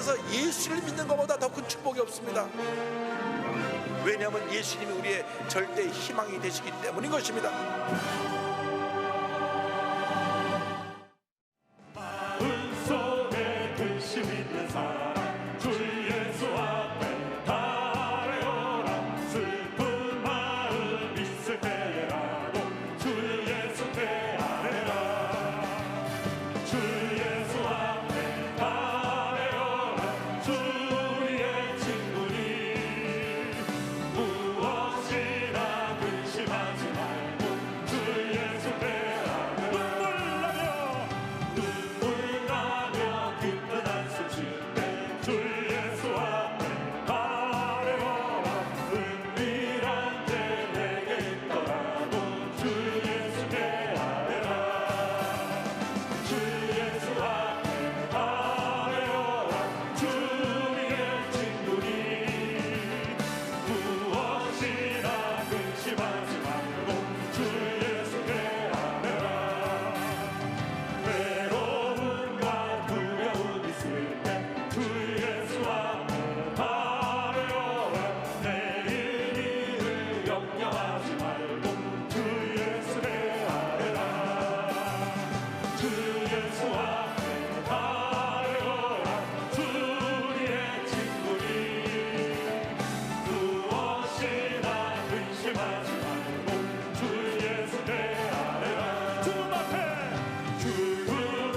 세상에서 예수를 믿는 것보다 더 큰 축복이 없습니다. 왜냐하면 예수님이 우리의 절대 희망이 되시기 때문인 것입니다. 마음속에 근심 있는 사람 주 예수 앞에 달려라. 슬픈 마음 있을 때라도 주 예수 대하라. 주 예수 앞에 달려라. 주 우리의 친구니 무엇이나 근심하지 말고 주 예수 대하라. 눈물 나며 깊은 한숨 쉴 때 주 예수 앞에 달려라. 은밀한 데 내게 있더라도 주 예수 대하라. 주 예수 앞에 달려라. 주 우리의 친구니 무엇이나 근심하지 말고 주 예수 대하라. 외로움과 두려움 있을 때 주 예수 앞에 달려라. 내일 일을 염려하지 말고 주 예수 대하라. 주 예수 앞에 달려라. 주 우리의 친구니 무엇이나 근심하지 말고 주 예수 대하라. 주님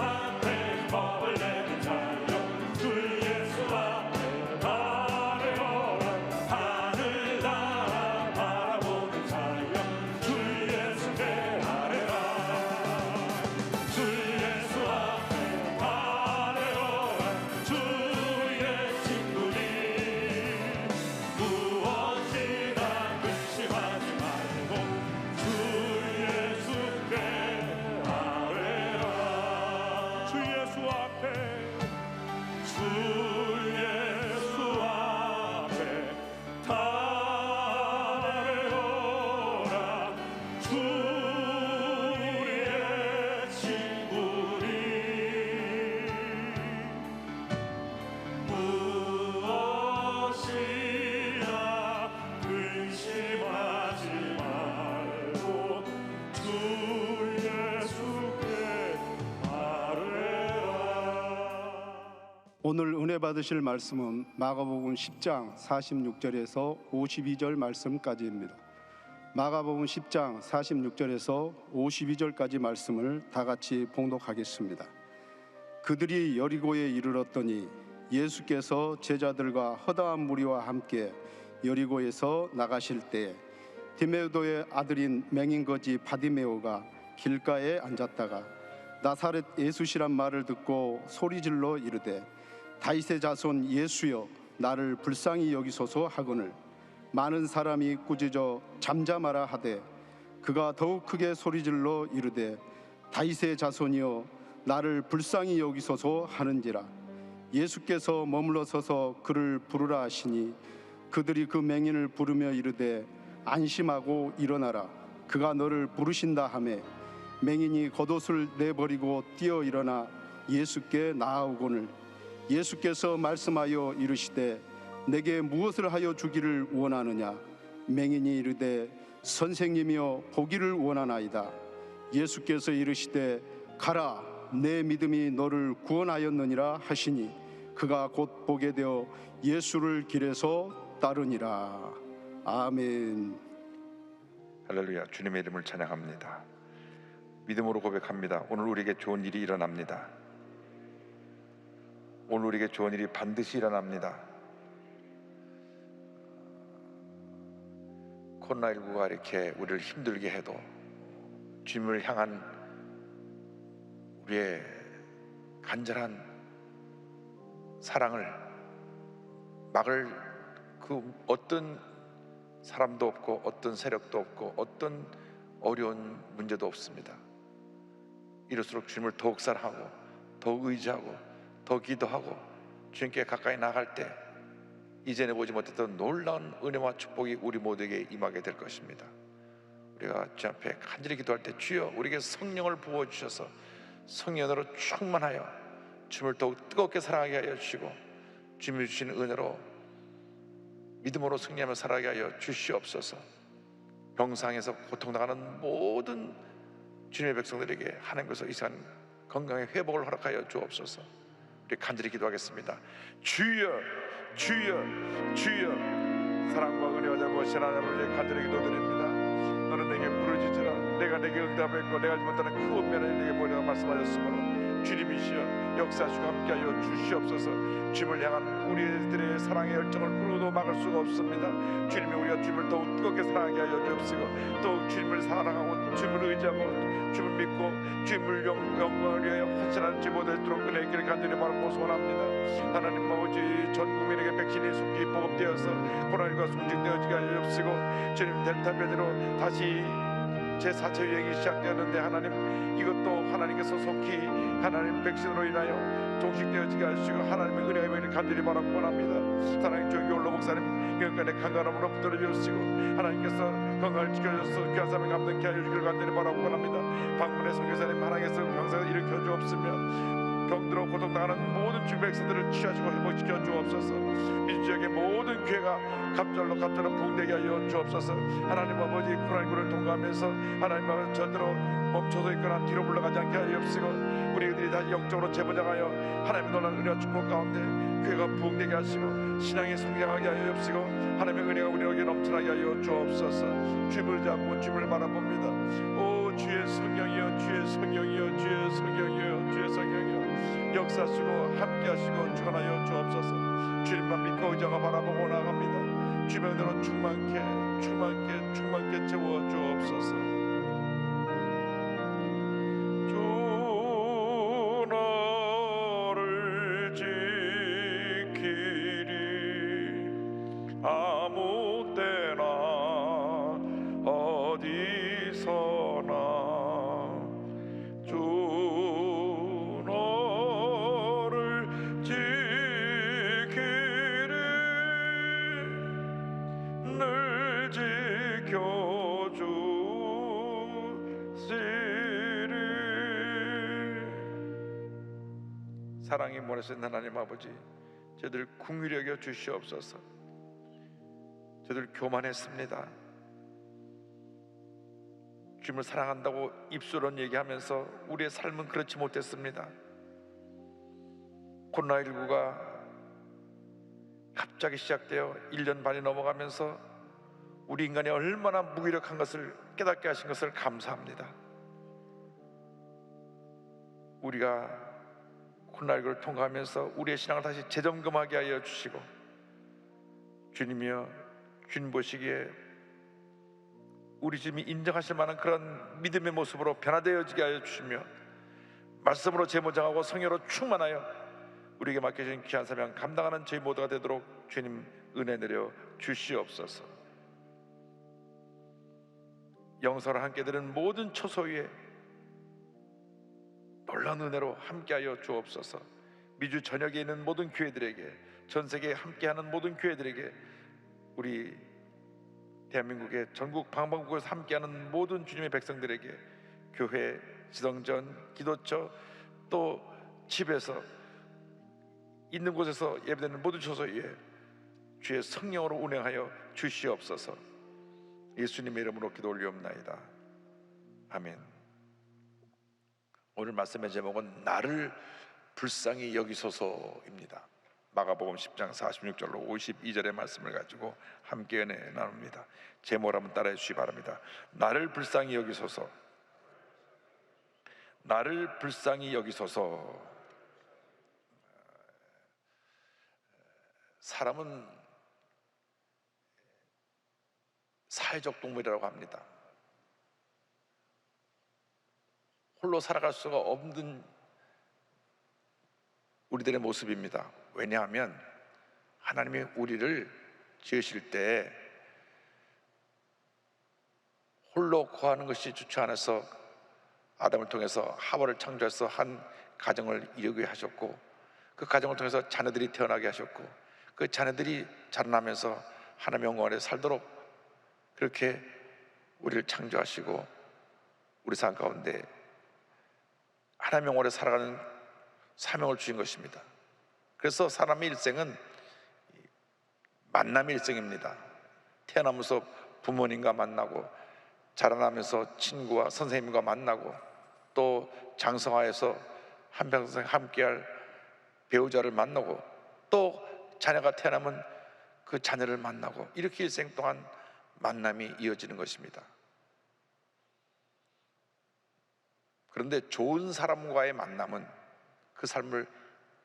앞에 겁을 내는 자여 주 예수 앞에 달려라. 하늘 나라 바라보는 자여 주 예수 대하라. 주 예수 앞에 달려라. 주 우리의 친구니 무엇이나 근심하지 말고 주 예수 대하라. 주 예수 앞에 주 예수 앞에 달려라. 주 우리의 친구니 무엇이나 근심하지 말고 주 예수께 아뢰라. 오늘 은혜 받으실 말씀은 마가복음 10장 46절에서 52절 말씀까지입니다. 마가복음 10장 46절에서 52절까지 말씀을 다 같이 봉독하겠습니다. 그들이 여리고에 이르렀더니 예수께서 제자들과 허다한 무리와 함께 여리고에서 나가실 때에 디메도의 아들인 맹인거지 바디메오가 길가에 앉았다가 나사렛 예수시란 말을 듣고 소리질러 이르되 다윗의 자손 예수여 나를 불쌍히 여기소서 하거늘 많은 사람이 꾸짖어 잠잠하라 하되 그가 더욱 크게 소리질러 이르되 다윗의 자손이여 나를 불쌍히 여기소서 하는지라. 예수께서 머물러 서서 그를 부르라 하시니 그들이 그 맹인을 부르며 이르되 안심하고 일어나라 그가 너를 부르신다 하매 맹인이 겉옷을 내버리고 뛰어 일어나 예수께 나아오거늘 예수께서 말씀하여 이르시되 내게 무엇을 하여 주기를 원하느냐. 맹인이 이르되 선생님이여 보기를 원하나이다. 예수께서 이르시되 가라 내 믿음이 너를 구원하였느니라 하시니 그가 곧 보게 되어 예수를 길에서 따르니라. 아멘. 할렐루야. 주님의 이름을 찬양합니다. 믿음으로 고백합니다. 오늘 우리에게 좋은 일이 일어납니다. 오늘 우리에게 좋은 일이 반드시 일어납니다. 코로나19가 이렇게 우리를 힘들게 해도 주님을 향한 우리의 간절한 사랑을 막을 그 어떤 사람도 없고 어떤 세력도 없고 어떤 어려운 문제도 없습니다. 이럴수록 주님을 더욱 사랑하고 더욱 의지하고 더 기도하고 주님께 가까이 나갈 때 이전에 보지 못했던 놀라운 은혜와 축복이 우리 모두에게 임하게 될 것입니다. 우리가 주 앞에 간절히 기도할 때 주여 우리에게 성령을 부어주셔서 성령으로 충만하여 주님을 더욱 뜨겁게 사랑하게 하여 주시고 주님이 주신 은혜로 믿음으로 승리하며 살아가게 하여 주시옵소서. 병상에서 고통당하는 모든 주님의 백성들에게 하나님께서 이 시간 건강의 회복을 허락하여 주옵소서. 우리 간절히 기도하겠습니다. 주여, 주여, 주여. 사랑과 은혜와 자비하신 하나님을 간절히 기도드립니다. 너는 내게 부르짖으라. 내가 내게 응답했고 내가 알지 못하는 그 은혜를 내게 보이라고 말씀하셨으므로 주님이시여 역사하시고 함께하여 주시옵소서. 주님을 향한 우리들의 사랑의 열정을 부르도 막을 수가 없습니다. 주님이 우리가 주님을 더욱 뜨겁게 사랑하게 하여 주옵시고 더욱 주님을 사랑하고 주님을 의지하고 주님을 믿고 주님을 영광을 위하여 헌신하는 제보될 수 있도록 은혜의 길을 간절히 바라고 소원합니다. 하나님 아버지, 전 국민에게 백신이 속히 보급되어서 코로나19가 종식되어지게 하여 주옵시고 주님 델타 변이로 다시 제4차 유행이 시작되었는데 하나님 이것도 하나님께서 속히 하나님 백신으로 인하여 종식되어지게 하시고 하나님의 은혜의 은혜를 간절히 바라고 원합니다. 사랑의 조기올로 목사님 영간의 강건함으로 붙들어 주시고 하나님께서 건강을 지켜주셔서 귀한 삶을 감당케 하여 주기를 간절히 바라고 원합니다. 방문의 선교사님 하나님께서 병사를 일으켜 주옵시며 병들어 고통당하는 모든 주의 백성들을 치유하시고 회복시켜 주옵소서. 민주지역의 모든 교회가 갑절로 부흥되게 하여 주옵소서. 하나님 아버지, 코로나19를 통과하면서 하나님 아버지 절대로 멈춰서 있거나 뒤로 물러가지 않게 하여 주옵시고 우리들이 다시 영적으로 재번장하여 하나님의 놀라운 은혜와 축복 가운데 교회가 부흥되게 하시고 신앙이 성장하게 하여 주옵시고 하나님의 은혜가 우리에게 넘쳐나게 하여 주옵소서. 주님을 잡고 주님을 바라봅니다. 오 주의 성령이여, 주의 성령이여, 주의 성령이여, 주의 성령이여 역사하시고 함께하시고 주관하여 주옵소서. 주님만 믿고 의자가 바라보고 나갑니다. 주님의 은혜로 충만케 채워 주옵소서. 주 너를 지키리 아무 때나 어디서나 주 너를 지키리 늘 지켜주시리. 사랑이 몰아신 하나님 아버지, 저희들 긍휼히 여겨 주시옵소서. 저희들 교만했습니다. 주님을 사랑한다고 입술은 얘기하면서 우리의 삶은 그렇지 못했습니다. 코로나19가 갑자기 시작되어 1년 반이 넘어가면서 우리 인간이 얼마나 무기력한 것을 깨닫게 하신 것을 감사합니다. 우리가 코로나19를 통과하면서 우리의 신앙을 다시 재점검하게 하여 주시고 주님이여 주님 보시기에 우리 주님이 인정하실 만한 그런 믿음의 모습으로 변화되어지게 하여 주시며 말씀으로 재무장하고 성령으로 충만하여 우리에게 맡겨진 귀한 사명 감당하는 저희 모두가 되도록 주님 은혜 내려 주시옵소서. 영서를 함께 들은 모든 처소 위에 놀라운 은혜로 함께하여 주옵소서. 미주 전역에 있는 모든 교회들에게, 전 세계에 함께하는 모든 교회들에게, 우리 대한민국의 전국 방방곡곡에서 함께하는 모든 주님의 백성들에게 교회, 지성전, 기도처 또 집에서 있는 곳에서 예배드리는 모든 처소 위에 주의 성령으로 운행하여 주시옵소서. 예수님의 이름으로 기도 올리옵나이다. 아멘. 오늘 말씀의 제목은 나를 불쌍히 여기소서입니다. 마가복음 10장 46절로 52절의 말씀을 가지고 함께 은혜 나눕니다. 제목을 한번 따라해 주시기 바랍니다. 나를 불쌍히 여기소서. 나를 불쌍히 여기소서. 사람은 사회적 동물이라고 합니다. 홀로 살아갈 수가 없는 우리들의 모습입니다. 왜냐하면 하나님이 우리를 지으실 때 홀로 거하는 것이 좋지 않아서 아담을 통해서 하와를 창조해서 한 가정을 이루게 하셨고, 그 가정을 통해서 자녀들이 태어나게 하셨고, 그 자녀들이 자라나면서 하나님의 영광 아래 살도록 그렇게 우리를 창조하시고 우리 삶 가운데 하나님의 영광 아래 살아가는 사명을 주신 것입니다. 그래서 사람의 일생은 만남의 일생입니다. 태어나면서 부모님과 만나고, 자라나면서 친구와 선생님과 만나고, 또 장성하여서 한평생 함께할 배우자를 만나고, 또 자녀가 태어나면 그 자녀를 만나고, 이렇게 일생 동안 만남이 이어지는 것입니다. 그런데 좋은 사람과의 만남은 그 삶을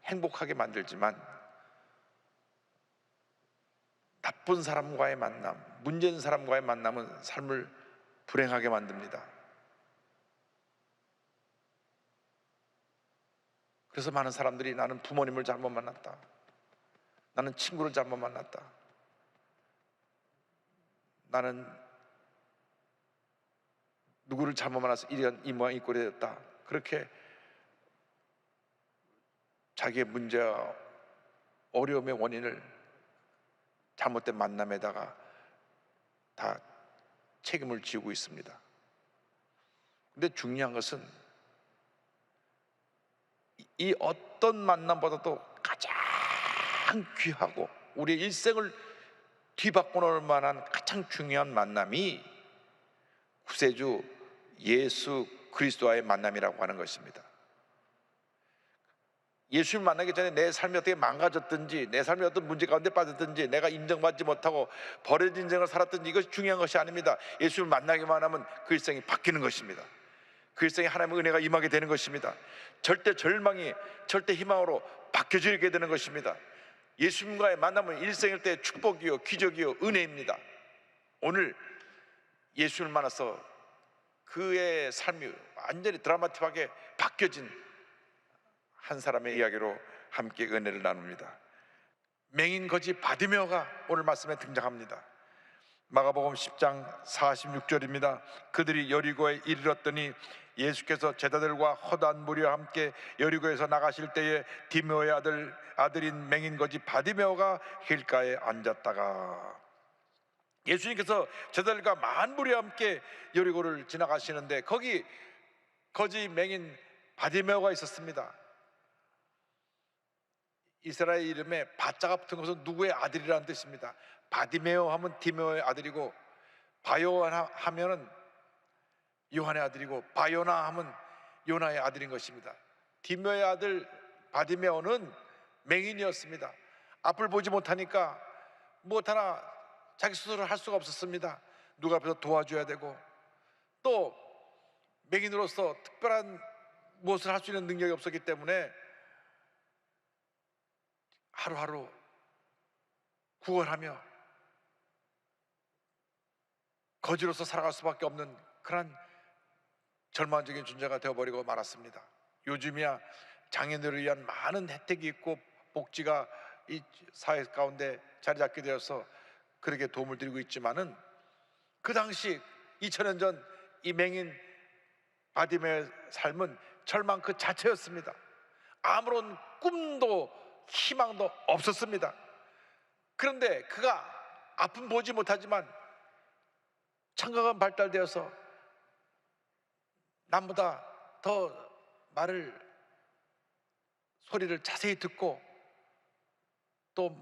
행복하게 만들지만, 나쁜 사람과의 만남, 문제인 사람과의 만남은 삶을 불행하게 만듭니다. 그래서 많은 사람들이 나는 부모님을 잘못 만났다, 나는 친구를 잘못 만났다, 나는 누구를 잘못 만나서 이 모양 이 꼴이 됐다, 그렇게 자기의 문제와 어려움의 원인을 잘못된 만남에다가 다 책임을 지고 있습니다. 근데 중요한 것은 이 어떤 만남보다도 가장 귀하고 우리의 일생을 뒤바꿔 놓을 만한 가장 중요한 만남이 구세주 예수 그리스도와의 만남이라고 하는 것입니다. 예수를 만나기 전에 내 삶이 어떻게 망가졌든지, 내 삶이 어떤 문제 가운데 빠졌든지, 내가 인정받지 못하고 버려진 인생을 살았든지, 이것이 중요한 것이 아닙니다. 예수를 만나기만 하면 그 일생이 바뀌는 것입니다. 그 일생에 하나님의 은혜가 임하게 되는 것입니다. 절대 절망이 절대 희망으로 바뀌어지게 되는 것입니다. 예수님과의 만남은 일생일 때 축복이요, 기적이요, 은혜입니다. 오늘 예수를 만나서 그의 삶이 완전히 드라마틱하게 바뀌어진 한 사람의 이야기로 함께 은혜를 나눕니다. 맹인 거지 바디메오가 오늘 말씀에 등장합니다. 마가복음 10장 46절입니다. 그들이 여리고에 이르렀더니 예수께서 제자들과 허다한 무리와 함께 여리고에서 나가실 때에 디메오의 아들인 맹인 거지 바디메오가 길가에 앉았다가, 예수님께서 제자들과 많은 무리와 함께 여리고를 지나가시는데 거기 거지 맹인 바디메오가 있었습니다. 이스라엘 이름에 바자가 붙은 것은 누구의 아들이라는 뜻입니다. 바디메오 하면 디메오의 아들이고, 바요나 하면은 요한의 아들이고, 바요나 하면 요나의 아들인 것입니다. 디메오의 아들 바디메오는 맹인이었습니다. 앞을 보지 못하니까 무엇 하나 자기 스스로 할 수가 없었습니다. 누가 앞에서 도와줘야 되고, 또 맹인으로서 특별한 무엇을 할 수 있는 능력이 없었기 때문에 하루하루 구걸하며 거지로서 살아갈 수밖에 없는 그런 절망적인 존재가 되어버리고 말았습니다. 요즘이야 장애인들을 위한 많은 혜택이 있고 복지가 이 사회 가운데 자리 잡게 되어서 그렇게 도움을 드리고 있지만은, 그 당시 2000년 전 이 맹인 바디메오의 삶은 절망 그 자체였습니다. 아무런 꿈도 희망도 없었습니다. 그런데 그가 앞은 보지 못하지만 청각은 발달되어서 남보다 더 소리를 자세히 듣고 또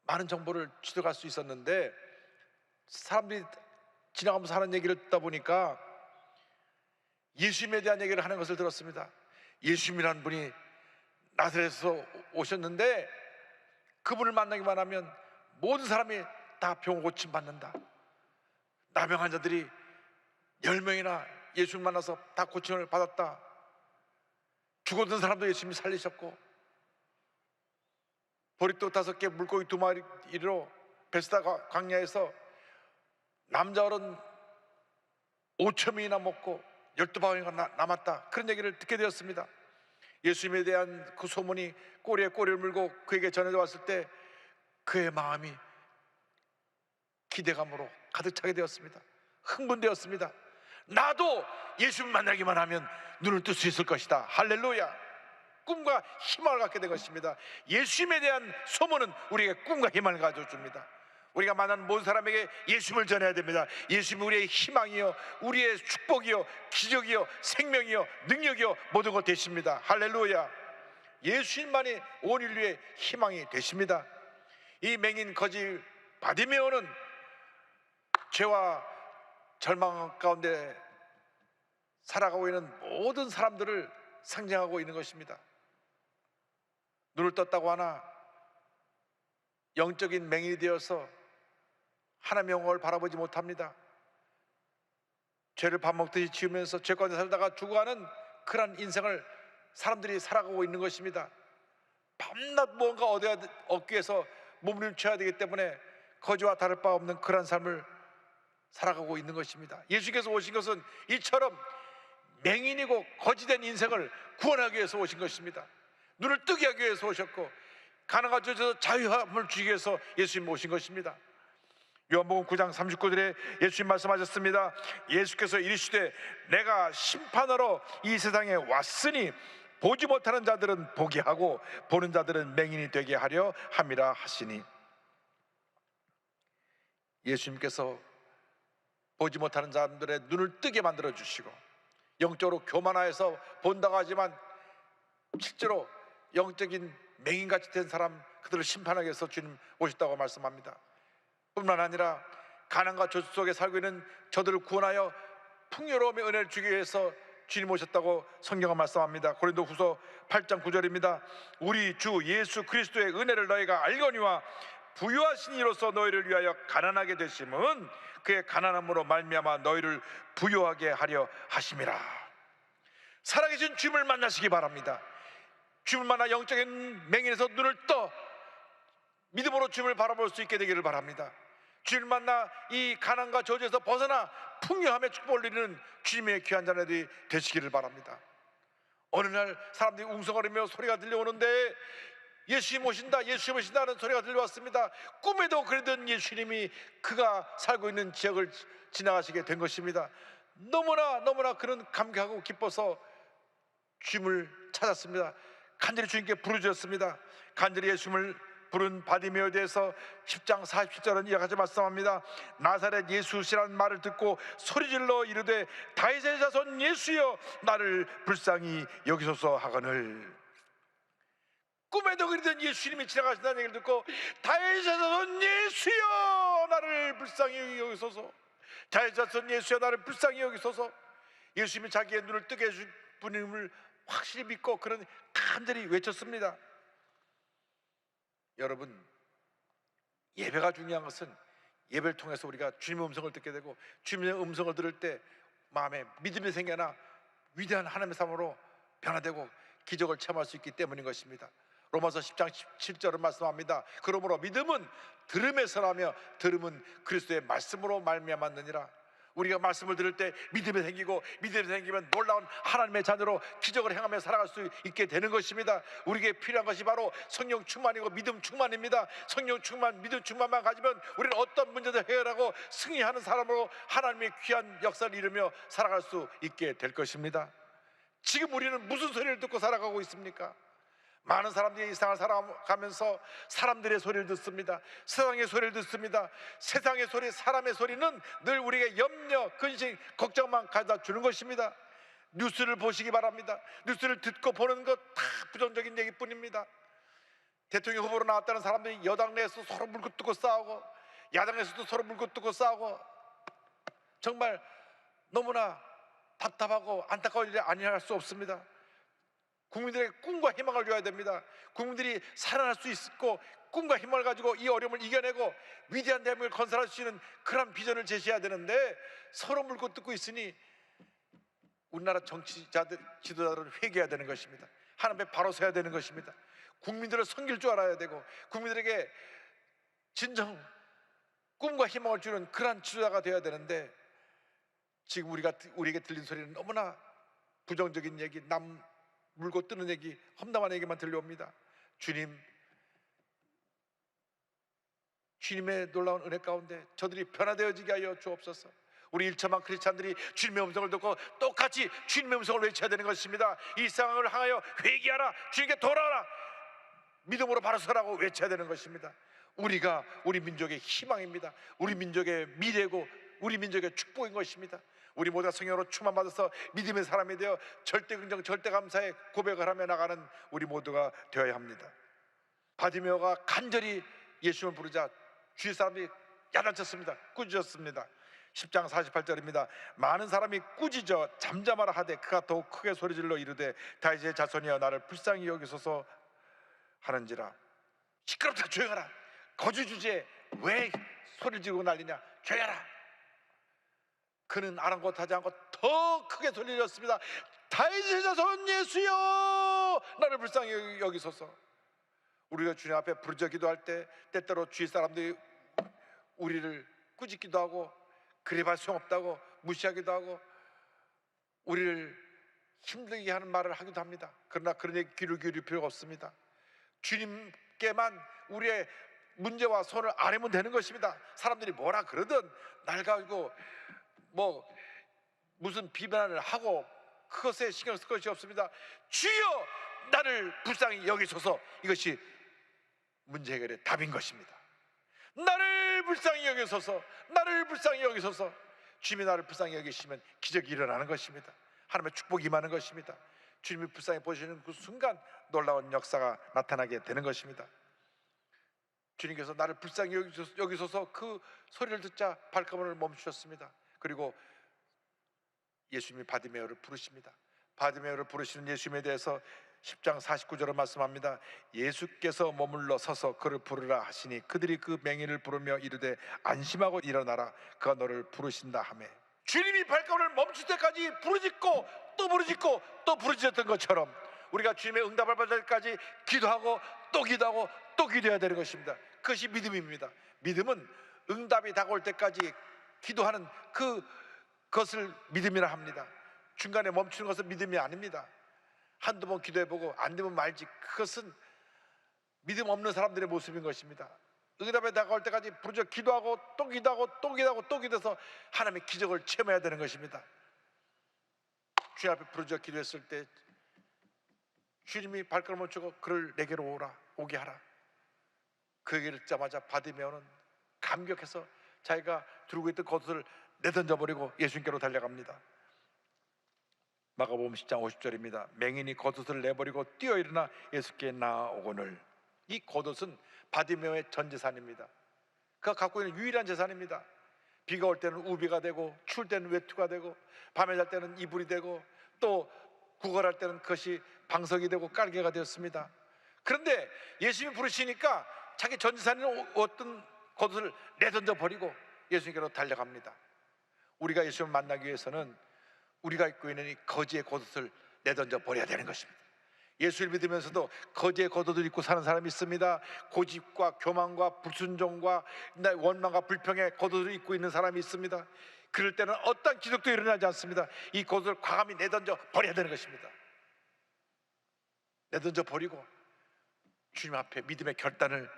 많은 정보를 취득할 수 있었는데, 사람들이 지나가면서 하는 얘기를 듣다 보니까 예수님에 대한 얘기를 하는 것을 들었습니다. 예수님이라는 분이 나사렛에서 오셨는데 그분을 만나기만 하면 모든 사람이 다 병 고침 받는다. 나병 환자들이 10명이나 예수를 만나서 다 고침을 받았다. 죽었던 사람도 예수님이 살리셨고, 보리떡 5개 물고기 2마리로 베스다 광야에서 남자 어른 5,000명이나 먹고 12바구니가 남았다, 그런 얘기를 듣게 되었습니다. 예수님에 대한 그 소문이 꼬리에 꼬리를 물고 그에게 전해져 왔을 때 그의 마음이 기대감으로 가득 차게 되었습니다. 흥분되었습니다. 나도 예수님 만나기만 하면 눈을 뜰 수 있을 것이다. 할렐루야. 꿈과 희망을 갖게 된 것입니다. 예수님에 대한 소문은 우리에게 꿈과 희망을 가져줍니다. 우리가 만나는 모든 사람에게 예수님을 전해야 됩니다. 예수님은 우리의 희망이요, 우리의 축복이요, 기적이요, 생명이요, 능력이요, 모든 것 되십니다. 할렐루야. 예수님만이 온 인류의 희망이 되십니다. 이 맹인 거지 바디메오는 죄와 절망 가운데 살아가고 있는 모든 사람들을 상징하고 있는 것입니다. 눈을 떴다고 하나 영적인 맹인이 되어서 하나님의 영광을 바라보지 못합니다. 죄를 밥 먹듯이 지으면서 죄 가운데 살다가 죽어가는 그런 인생을 사람들이 살아가고 있는 것입니다. 밤낮 무언가 얻기 위해서 몸부림쳐야 되기 때문에 거지와 다를 바 없는 그런 삶을 살아가고 있는 것입니다. 예수께서 오신 것은 이처럼 맹인이고 거지된 인생을 구원하기 위해서 오신 것입니다. 눈을 뜨게 하기 위해서 오셨고 가난한 자에서 자유함을 주기 위해서 예수님 오신 것입니다. 요한복음 9장 39절에 예수님 말씀하셨습니다. 예수께서 이르시되 내가 심판하러 이 세상에 왔으니 보지 못하는 자들은 보게 하고 보는 자들은 맹인이 되게 하려 함이라 하시니, 예수님께서 보지 못하는 사람들의 눈을 뜨게 만들어 주시고 영적으로 교만하여서 본다고 하지만 실제로 영적인 맹인같이 된 사람, 그들을 심판하기 위해서 주님 오셨다고 말씀합니다. 뿐만 아니라 가난과 저주 속에 살고 있는 저들을 구원하여 풍요로움의 은혜를 주기 위해서 주님 오셨다고 성경은 말씀합니다. 고린도후서 8장 9절입니다. 우리 주 예수 그리스도의 은혜를 너희가 알거니와 부유하신 이로서 너희를 위하여 가난하게 되심은 그의 가난함으로 말미암아 너희를 부유하게 하려 하심이라. 살아계신 주님을 만나시기 바랍니다. 주님을 만나 영적인 맹인에서 눈을 떠 믿음으로 주님을 바라볼 수 있게 되기를 바랍니다. 주님을 만나 이 가난과 저주에서 벗어나 풍요함의 축복을 누리는 주님의 귀한 자녀들이 되시기를 바랍니다. 어느 날 사람들이 웅성거리며 소리가 들려오는데 예수님 오신다, 예수님 오신다 하는 소리가 들려왔습니다. 꿈에도 그러던 예수님이 그가 살고 있는 지역을 지나가시게 된 것입니다. 너무나 그런 감격하고 기뻐서 주님을 찾았습니다. 간절히 주님께 부르짖었습니다. 간절히 예수님을 부른 바디메오에 대해서 10장 47절은 이와 같이 말씀합니다. 나사렛 예수시라는 말을 듣고 소리질러 이르되 다윗의 자손 예수여 나를 불쌍히 여기소서 하거늘. 꿈에도 그리던 예수님이 지나가신다는 얘기를 듣고 다윗의 자손 예수여 나를 불쌍히 여기소서, 다윗의 자손 예수여 나를 불쌍히 여기소서. 예수님이 자기의 눈을 뜨게 해줄 분임을 확실히 믿고 그런 간절히 외쳤습니다. 여러분, 예배가 중요한 것은 예배를 통해서 우리가 주님의 음성을 듣게 되고 주님의 음성을 들을 때 마음에 믿음이 생겨나 위대한 하나님의 삶으로 변화되고 기적을 체험할 수 있기 때문인 것입니다. 로마서 10장 17절은 말씀합니다. 그러므로 믿음은 들음에서 나며 들음은 그리스도의 말씀으로 말미암았느니라. 우리가 말씀을 들을 때 믿음이 생기고 믿음이 생기면 놀라운 하나님의 자녀로 기적을 행하며 살아갈 수 있게 되는 것입니다. 우리에게 필요한 것이 바로 성령 충만이고 믿음 충만입니다. 성령 충만, 믿음 충만만 가지면 우리는 어떤 문제도 해결하고 승리하는 사람으로 하나님의 귀한 역사를 이루며 살아갈 수 있게 될 것입니다. 지금 우리는 무슨 소리를 듣고 살아가고 있습니까? 많은 사람들이 이 세상을 살아가면서 사람들의 소리를 듣습니다. 세상의 소리를 듣습니다. 세상의 소리, 사람의 소리는 늘 우리에게 염려, 근심, 걱정만 가져다 주는 것입니다. 뉴스를 보시기 바랍니다. 뉴스를 듣고 보는 것 다 부정적인 얘기뿐입니다. 대통령 후보로 나왔다는 사람들이 여당 내에서 서로 물고 뜯고 싸우고 야당에서도 서로 물고 뜯고 싸우고 정말 너무나 답답하고 안타까운 일이 아니할 수 없습니다. 국민들에게 꿈과 희망을 줘야 됩니다. 국민들이 살아날 수 있고 꿈과 희망을 가지고 이 어려움을 이겨내고 위대한 대한민국을 건설할 수 있는 그런 비전을 제시해야 되는데 서로 물고 뜯고 있으니 우리나라 정치자들, 지도자들은 회개해야 되는 것입니다. 하나님 앞에 바로 서야 되는 것입니다. 국민들을 섬길 줄 알아야 되고 국민들에게 진정 꿈과 희망을 주는 그러한 지도자가 되어야 되는데 지금 우리에게 들린 소리는 너무나 부정적인 얘기, 남 물고 뜨는 얘기, 험담한 얘기만 들려옵니다. 주님의 놀라운 은혜 가운데 저들이 변화되어지게 하여 주옵소서. 우리 일처만 크리스찬들이 주님의 음성을 듣고 똑같이 주님의 음성을 외쳐야 되는 것입니다. 이 상황을 향하여 회개하라, 주님께 돌아와라, 믿음으로 바로 서라고 외쳐야 되는 것입니다. 우리가 우리 민족의 희망입니다. 우리 민족의 미래고 우리 민족의 축복인 것입니다. 우리 모두가 성령으로 충만받아서 믿음의 사람이 되어 절대 긍정, 절대 감사의 고백을 하며 나가는 우리 모두가 되어야 합니다. 바디메오가 간절히 예수님을 부르자 주위 사람들이 야단쳤습니다. 꾸짖었습니다. 10장 48절입니다. 많은 사람이 꾸짖어 잠잠하라 하되 그가 더욱 크게 소리질러 이르되 다윗의 자손이여 나를 불쌍히 여기소서 하는지라. 시끄럽다, 조용하라. 거주 주제에 왜 소리를 지르고 난리냐, 조용하라. 그는 아랑곳하지 않고 더 크게 소리질렀습니다. 다윗의 자손 예수여 나를 불쌍히 여기소서. 우리가 주님 앞에 부르짖어 기도할 때 때때로 주위 사람들이 우리를 꾸짖기도 하고 그래봐 소용없다고 무시하기도 하고 우리를 힘들게 하는 말을 하기도 합니다. 그러나 그런 얘기 귀를 기울일 필요가 없습니다. 주님께만 우리의 문제와 손을 아뢰면 되는 것입니다. 사람들이 뭐라 그러든 날 가지고 뭐 무슨 비난을 하고 그것에 신경 쓸 것이 없습니다. 주여 나를 불쌍히 여기소서. 이것이 문제 해결의 답인 것입니다. 나를 불쌍히 여기소서, 나를 불쌍히 여기소서. 주님이 나를 불쌍히 여기시면 기적이 일어나는 것입니다. 하나님의 축복이 임하는 것입니다. 주님이 불쌍히 보시는 그 순간 놀라운 역사가 나타나게 되는 것입니다. 주님께서 나를 불쌍히 여기소서 그 소리를 듣자 발걸음을 멈추셨습니다. 그리고 예수님이 바디메오를 부르십니다. 바디메오를 부르시는 예수님에 대해서 10장 49절을 말씀합니다. 예수께서 머물러 서서 그를 부르라 하시니 그들이 그 맹인을 부르며 이르되 안심하고 일어나라 그가 너를 부르신다 하매. 주님이 발걸음을 멈출 때까지 부르짖고 또 부르짖고 또 부르짖었던 것처럼 우리가 주님의 응답을 받을 때까지 기도하고 또 기도하고 또 기도해야 되는 것입니다. 그것이 믿음입니다. 믿음은 응답이 다가올 때까지 기도하는 그것을 믿음이라 합니다. 중간에 멈추는 것은 믿음이 아닙니다. 한두 번 기도해보고 안 되면 말지, 그것은 믿음 없는 사람들의 모습인 것입니다. 응답에 다가올 때까지 부르짖어 기도하고 또 기도하고 또 기도하고 또 기도해서 하나님의 기적을 체험해야 되는 것입니다. 주님 앞에 부르짖어 기도했을 때 주님이 발걸음 멈추고 그를 내게로 오게 하라. 그 얘기를 듣자마자 바디메오는 감격해서 자기가 들고 있던 겉옷을 내던져버리고 예수님께로 달려갑니다. 마가복음 10장 50절입니다. 맹인이 겉옷을 내버리고 뛰어 일어나 예수께 나아오거늘. 이 겉옷은 바디메오의 전 재산입니다. 그가 갖고 있는 유일한 재산입니다. 비가 올 때는 우비가 되고 추울 때는 외투가 되고 밤에 잘 때는 이불이 되고 또 구걸할 때는 그것이 방석이 되고 깔개가 되었습니다. 그런데 예수님이 부르시니까 자기 전 재산인 어떤 겉옷을 내던져 버리고 예수님께로 달려갑니다. 우리가 예수님을 만나기 위해서는 우리가 입고 있는 이 거지의 겉옷을 내던져 버려야 되는 것입니다. 예수를 믿으면서도 거지의 겉옷을 입고 사는 사람이 있습니다. 고집과 교만과 불순종과 원망과 불평의 겉옷을 입고 있는 사람이 있습니다. 그럴 때는 어떤 기적도 일어나지 않습니다. 이 겉옷을 과감히 내던져 버려야 되는 것입니다. 내던져 버리고 주님 앞에 믿음의 결단을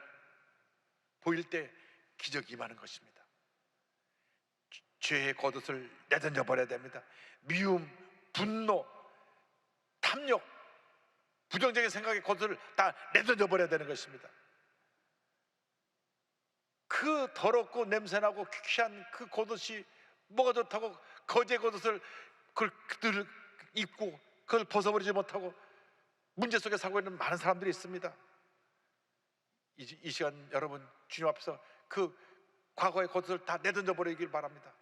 보일 때 기적이 임하는 것입니다. 죄의 겉옷을 내던져 버려야 됩니다. 미움, 분노, 탐욕, 부정적인 생각의 겉옷을 다 내던져 버려야 되는 것입니다. 그 더럽고 냄새나고 귀한 그 겉옷이 뭐가 좋다고 거지의 겉옷을 그들 입고 그걸 벗어버리지 못하고 문제 속에 살고 있는 많은 사람들이 있습니다. 이 시간 여러분 주님 앞에서 그 과거의 겉옷을 다 내던져 버리길 바랍니다.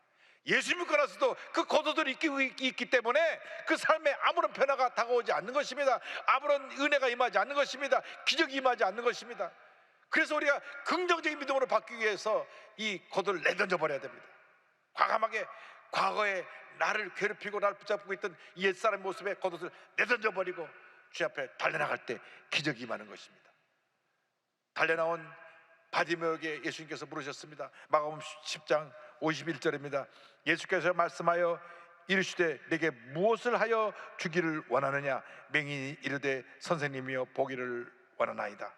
예수 믿고 나서도 그 겉옷을 입고 있기 때문에 그 삶에 아무런 변화가 다가오지 않는 것입니다. 아무런 은혜가 임하지 않는 것입니다. 기적이 임하지 않는 것입니다. 그래서 우리가 긍정적인 믿음으로 바뀌기 위해서 이 겉옷을 내던져 버려야 됩니다. 과감하게 과거에 나를 괴롭히고 나를 붙잡고 있던 옛사람의 모습에 겉옷을 내던져 버리고 주님 앞에 달려나갈 때 기적이 임하는 것입니다. 달려나온 바디메오에게 예수님께서 물으셨습니다. 마가복음 10장 51절입니다. 예수께서 말씀하여 이르시되 내게 무엇을 하여 주기를 원하느냐. 맹인이 이르되 선생님이여 보기를 원하나이다.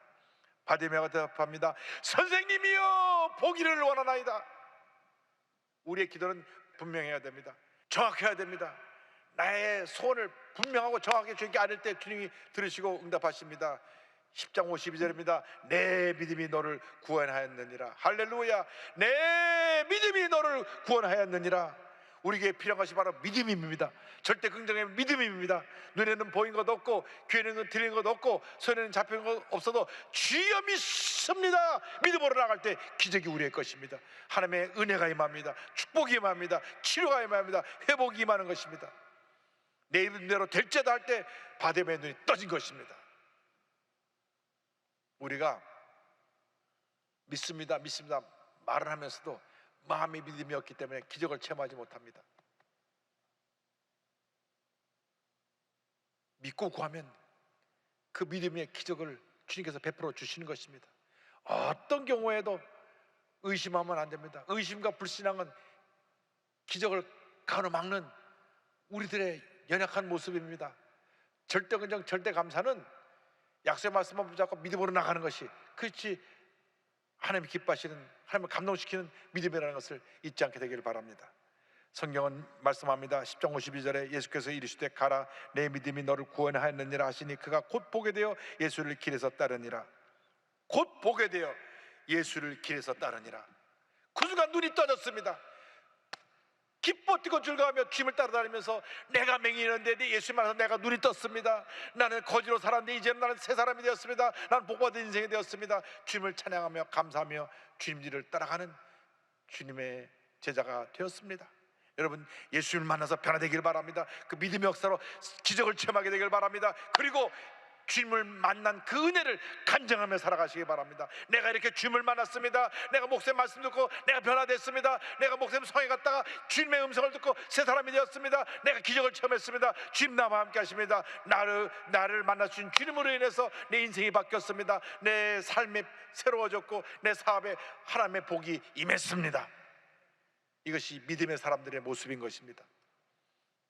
바디메오가 대답합니다. 선생님이여 보기를 원하나이다. 우리의 기도는 분명해야 됩니다. 정확해야 됩니다. 나의 소원을 분명하고 정확하게 주님께 아뢰 때 주님이 들으시고 응답하십니다. 10장 52절입니다. 내 믿음이 너를 구원하였느니라. 할렐루야. 내 믿음이 너를 구원하였느니라. 우리에게 필요한 것이 바로 믿음입니다. 절대 긍정의 믿음입니다. 눈에는 보인 것 없고 귀에는 들리는 것 없고 손에는 잡히는 것 없어도 주여 믿습니다. 믿음으로 나갈 때 기적이 우리의 것입니다. 하나님의 은혜가 임합니다. 축복이 임합니다. 치료가 임합니다. 회복이 임하는 것입니다. 내 이름대로 될지다 할 때 바데메의 눈이 떠진 것입니다. 우리가 믿습니다 말을 하면서도 마음의 믿음이 없기 때문에 기적을 체험하지 못합니다. 믿고 구하면 그 믿음의 기적을 주님께서 베풀어 주시는 것입니다. 어떤 경우에도 의심하면 안 됩니다. 의심과 불신앙은 기적을 가로막는 우리들의 연약한 모습입니다. 절대 긍정, 절대 감사는 약속의 말씀만 붙잡고 믿음으로 나가는 것이, 그렇지 하나님이 기뻐하시는, 하나님을 감동시키는 믿음이라는 것을 잊지 않게 되기를 바랍니다. 성경은 말씀합니다. 10장 52절에 예수께서 이르시되 가라 내 믿음이 너를 구원하였느니라 하시니 그가 곧 보게 되어 예수를 길에서 따르니라. 곧 보게 되어 예수를 길에서 따르니라. 그 순간 눈이 떠졌습니다. 기뻐 뛰고 즐거워하며 주님을 따라다니면서 내가 맹인이었는데 예수님 만나서 내가 눈이 떴습니다. 나는 거지로 살았는데 이제는 나는 새 사람이 되었습니다. 나는 복받은 인생이 되었습니다. 주님을 찬양하며 감사하며 주님 뒤를 따라가는 주님의 제자가 되었습니다. 여러분, 예수님을 만나서 변화되길 바랍니다. 그 믿음의 역사로 기적을 체험하게 되길 바랍니다. 그리고 주님을 만난 그 은혜를 간증하며 살아가시기 바랍니다. 내가 이렇게 주님을 만났습니다. 내가 목사님 말씀 듣고 내가 변화됐습니다. 내가 목사님 성에 갔다가 주님의 음성을 듣고 새 사람이 되었습니다. 내가 기적을 체험했습니다. 주님 나와 함께 하십니다. 나를 만나주신 주님으로 인해서 내 인생이 바뀌었습니다. 내 삶이 새로워졌고 내 사업에 하나님의 복이 임했습니다. 이것이 믿음의 사람들의 모습인 것입니다.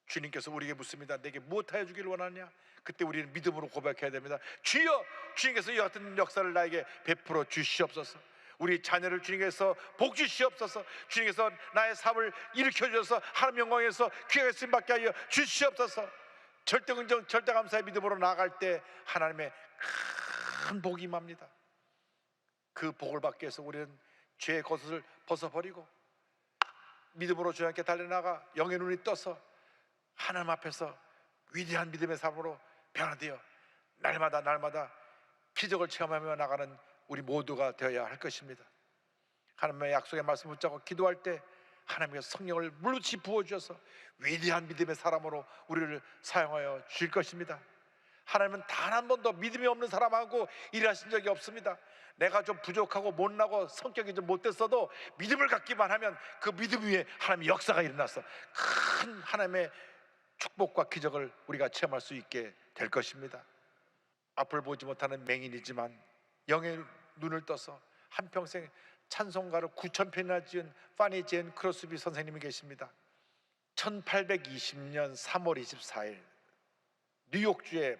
주님께서 우리에게 묻습니다. 내게 무엇하여 주기를 원하냐? 그때 우리는 믿음으로 고백해야 됩니다. 주여, 주님께서 이 같은 역사를 나에게 베풀어 주시옵소서. 우리 자녀를 주님께서 복 주시옵소서. 주님께서 나의 삶을 일으켜 주셔서 하나님 영광에서 귀하게 쓰임받게 하여 주시옵소서. 절대 긍정, 절대 감사의 믿음으로 나아갈 때 하나님의 큰 복이 임합니다. 그 복을 받기 위해서 우리는 죄의 겉옷을 벗어버리고 믿음으로 주님께 달려나가 영의 눈이 떠서 하나님 앞에서 위대한 믿음의 삶으로 변화되어 날마다 기적을 체험하며 나가는 우리 모두가 되어야 할 것입니다. 하나님의 약속의 말씀을 붙잡고 기도할 때 하나님께서 성령을 물같이 부어주셔서 위대한 믿음의 사람으로 우리를 사용하여 주실 것입니다. 하나님은 단 한 번도 믿음이 없는 사람하고 일하신 적이 없습니다. 내가 좀 부족하고 못나고 성격이 좀 못됐어도 믿음을 갖기만 하면 그 믿음 위에 하나님의 역사가 일어나서 큰 하나님의 축복과 기적을 우리가 체험할 수 있게 될 것입니다. 앞을 보지 못하는 맹인이지만 영의 눈을 떠서 한평생 찬송가를 9,000편이나 지은 파니 제인 크로스비 선생님이 계십니다. 1820년 3월 24일 뉴욕주의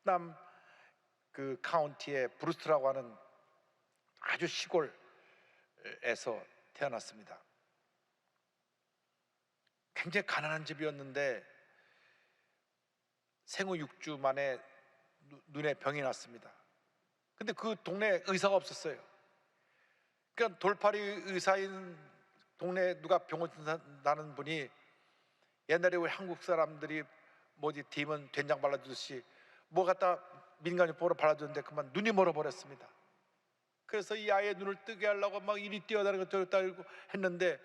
북남 그 카운티의 브루스트라고 하는 아주 시골에서 태어났습니다. 굉장히 가난한 집이었는데 생후 6주 만에 눈에 병이 났습니다. 근데 그 동네에 의사가 없었어요. 그러니까 돌팔이 의사인 동네에 누가 병원 나는 분이 옛날에 우리 한국 사람들이 뭐지 디면 된장 발라주듯이 뭐 갖다 민간요법으로 발라줬는데 그만 눈이 멀어버렸습니다. 그래서 이 아이의 눈을 뜨게 하려고 막 이리 뛰어다니고 저리 뛰고 했는데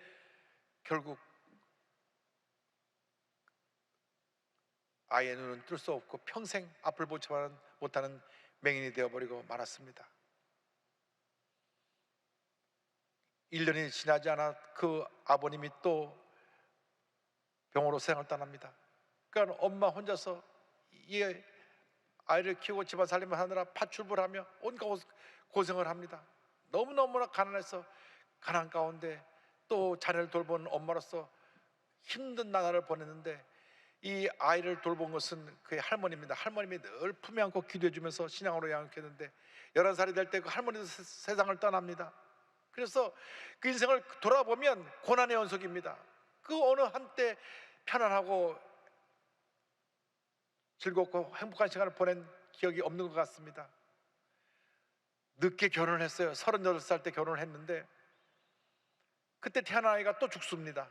결국 아이의 눈은 뜰 수 없고 평생 앞을 보지 못하는 맹인이 되어버리고 말았습니다. 1년이 지나지 않아 그 아버님이 또 병으로 세상을 떠납니다. 그러니까 엄마 혼자서 이 아이를 키우고 집안 살림을 하느라 파출부를 하며 온갖 고생을 합니다. 너무너무나 가난해서 가난 가운데 또 자녀를 돌보는 엄마로서 힘든 나날을 보냈는데 이 아이를 돌본 것은 그의 할머니입니다. 할머님이 늘 품에 안고 기도해 주면서 신앙으로 양육했는데 11살이 될 때 그 할머니도 세상을 떠납니다. 그래서 그 인생을 돌아보면 고난의 연속입니다. 그 어느 한때 편안하고 즐겁고 행복한 시간을 보낸 기억이 없는 것 같습니다. 늦게 결혼을 했어요. 38살 때 결혼을 했는데 그때 태어난 아이가 또 죽습니다.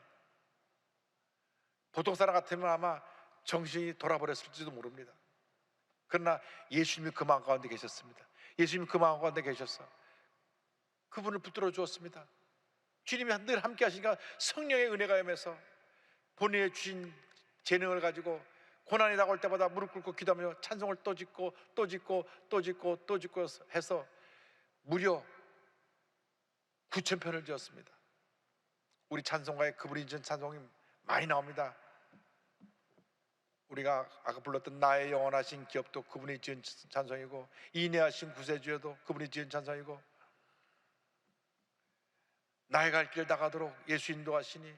보통 사람 같으면 아마 정신이 돌아버렸을지도 모릅니다. 그러나 예수님이 그 마음 가운데 계셨습니다. 예수님이 그 마음 가운데 계셔서 그분을 붙들어 주었습니다. 주님이 늘 함께 하시니까 성령의 은혜가 임해서 본인의 주신 재능을 가지고 고난이 다가올 때마다 무릎 꿇고 기도하며 찬송을 또 짓고 또 짓고 또 짓고 또 짓고 해서 무려 9,000편을 지었습니다. 우리 찬송가에 그분이 지은 찬송이 많이 나옵니다. 우리가 아까 불렀던 나의 영원하신 기업도 그분이 지은 찬송이고, 인내하신 구세주여도 그분이 지은 찬송이고, 나의 갈 길 다가도록 예수 인도하시니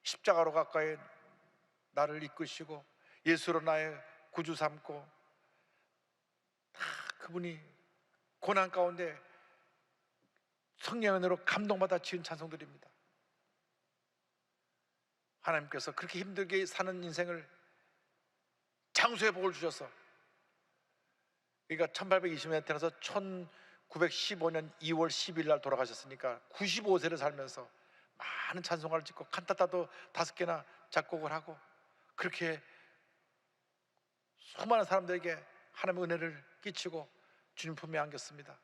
십자가로 가까이 나를 이끄시고 예수로 나의 구주 삼고, 다 그분이 고난 가운데 성령의 은혜로 감동받아 지은 찬송들입니다. 하나님께서 그렇게 힘들게 사는 인생을 장수의 복을 주셔서, 그러니까 1820년에 태어나서 1915년 2월 10일 날 돌아가셨으니까 95세를 살면서 많은 찬송가를 짓고 칸타타도 5개나 작곡을 하고, 그렇게 수많은 사람들에게 하나님의 은혜를 끼치고 주님 품에 안겼습니다.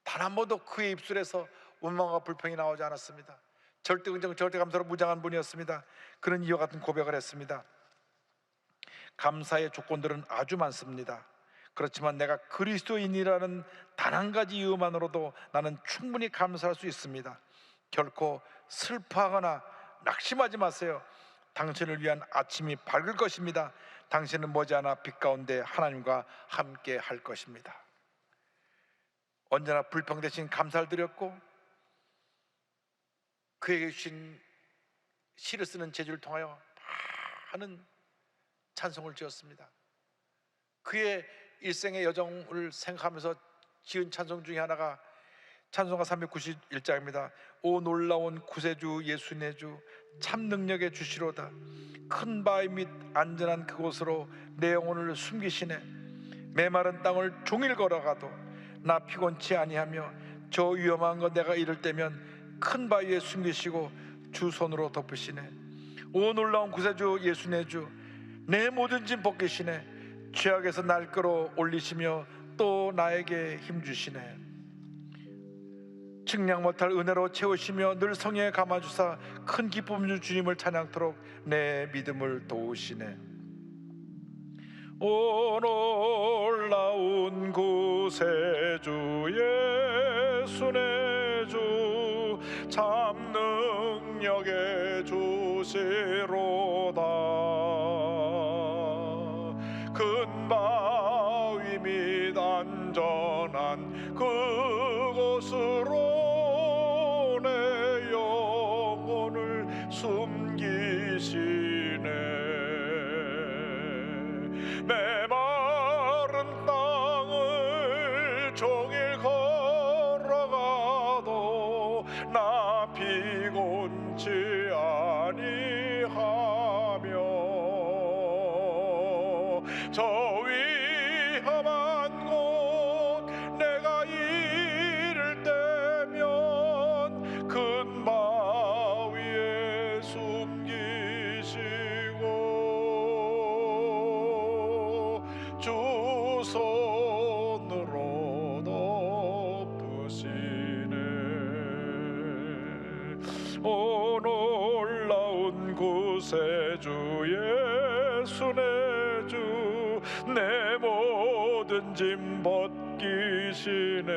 단 한 번도 그의 입술에서 원망과 불평이 나오지 않았습니다. 절대 긍정 절대 감사로 무장한 분이었습니다. 그런 이와 같은 고백을 했습니다. 감사의 조건들은 아주 많습니다. 그렇지만 내가 그리스도인이라는 단 한 가지 이유만으로도 나는 충분히 감사할 수 있습니다. 결코 슬퍼하거나 낙심하지 마세요. 당신을 위한 아침이 밝을 것입니다. 당신은 머지않아 빛 가운데 하나님과 함께 할 것입니다. 언제나 불평 대신 감사를 드렸고, 그에게 주신 시를 쓰는 재주를 통하여 많은 찬송을 지었습니다. 그의 일생의 여정을 생각하면서 지은 찬송 중에 하나가 찬송가 391장입니다. 오 놀라운 구세주 예수 내 주 참 능력의 주시로다. 큰 바위 밑 안전한 그곳으로 내 영혼을 숨기시네. 메마른 땅을 종일 걸어가도 나 피곤치 아니하며 저 위험한 거 내가 이를 때면 큰 바위에 숨기시고 주 손으로 덮으시네. 오 놀라운 구세주 예수 내 주 내 모든 짐 벗기시네. 죄악에서 날 끌어 올리시며 또 나에게 힘주시네. 측량 못할 은혜로 채우시며 늘 성령에 감아주사 큰 기쁨 주 주님을 찬양토록 내 믿음을 도우시네. 오 놀라운 구세주 예수 내 주 참 능력의 주시로다. 큰 바위 밑 안전한 그곳으로 내 영혼을 숨기시네. 메마른 땅을 종일 걸어가도 나 피곤치 아니하며 저 위험한 곳 내가 이를 때면 큰 바위에 숨기시고 주 손으로 덮으시네. 오 놀라운 구세주 예수 내 주 내 모든 짐 벗기시네.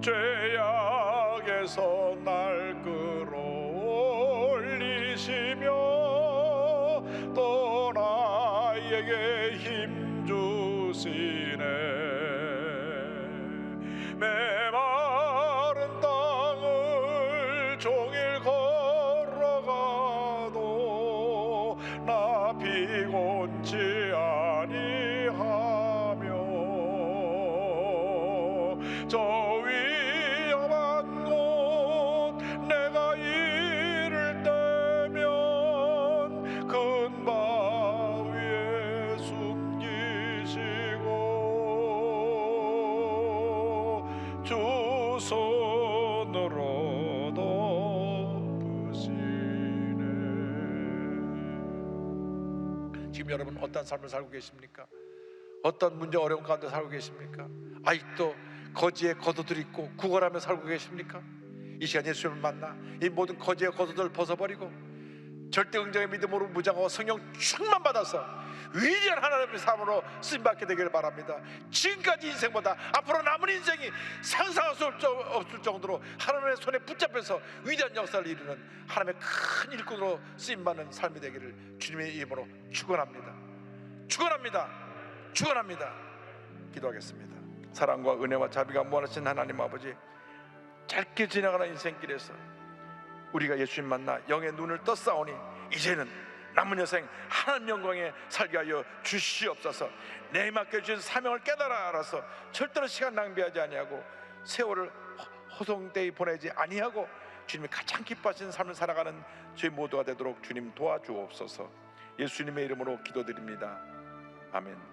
죄악에서 날 끌어올리시며 또 나에게 힘 주시네. 메마른 땅을 종일 걸어가도 나 피곤치 아니하며 저 위험한 곳 내가 이를 때면 큰 바위에 숨기시고 주 손으로 덮으시네. 여러분 어떤 삶을 살고 계십니까? 어떤 문제 어려운 가운데 살고 계십니까? 아직도 거지의 겉옷을 입고 구걸하며 살고 계십니까? 이 시간 예수님을 만나 이 모든 거지의 겉옷을 벗어버리고 절대 긍정의 믿음으로 무장하고 성령 충만 받아서 위대한 하나님의 삶으로 쓰임받게 되기를 바랍니다. 지금까지 인생보다 앞으로 남은 인생이 상상할 수 없을 정도로 하나님의 손에 붙잡혀서 위대한 역사를 이루는 하나님의 큰 일꾼으로 쓰임받는 삶이 되기를 주님의 이름으로 축원합니다. 축원합니다. 축원합니다. 기도하겠습니다. 사랑과 은혜와 자비가 무한하신 하나님 아버지, 짧게 지나가는 인생길에서 우리가 예수님 만나 영의 눈을 떴사오니 이제는 남은 여생 하나님 영광에 살게 하여 주시옵소서. 내 맡겨주신 사명을 깨달아 알아서 절대로 시간 낭비하지 아니하고 세월을 허송되이 보내지 아니하고 주님이 가장 기뻐하시는 삶을 살아가는 저희 모두가 되도록 주님 도와주옵소서. 예수님의 이름으로 기도드립니다. 아멘.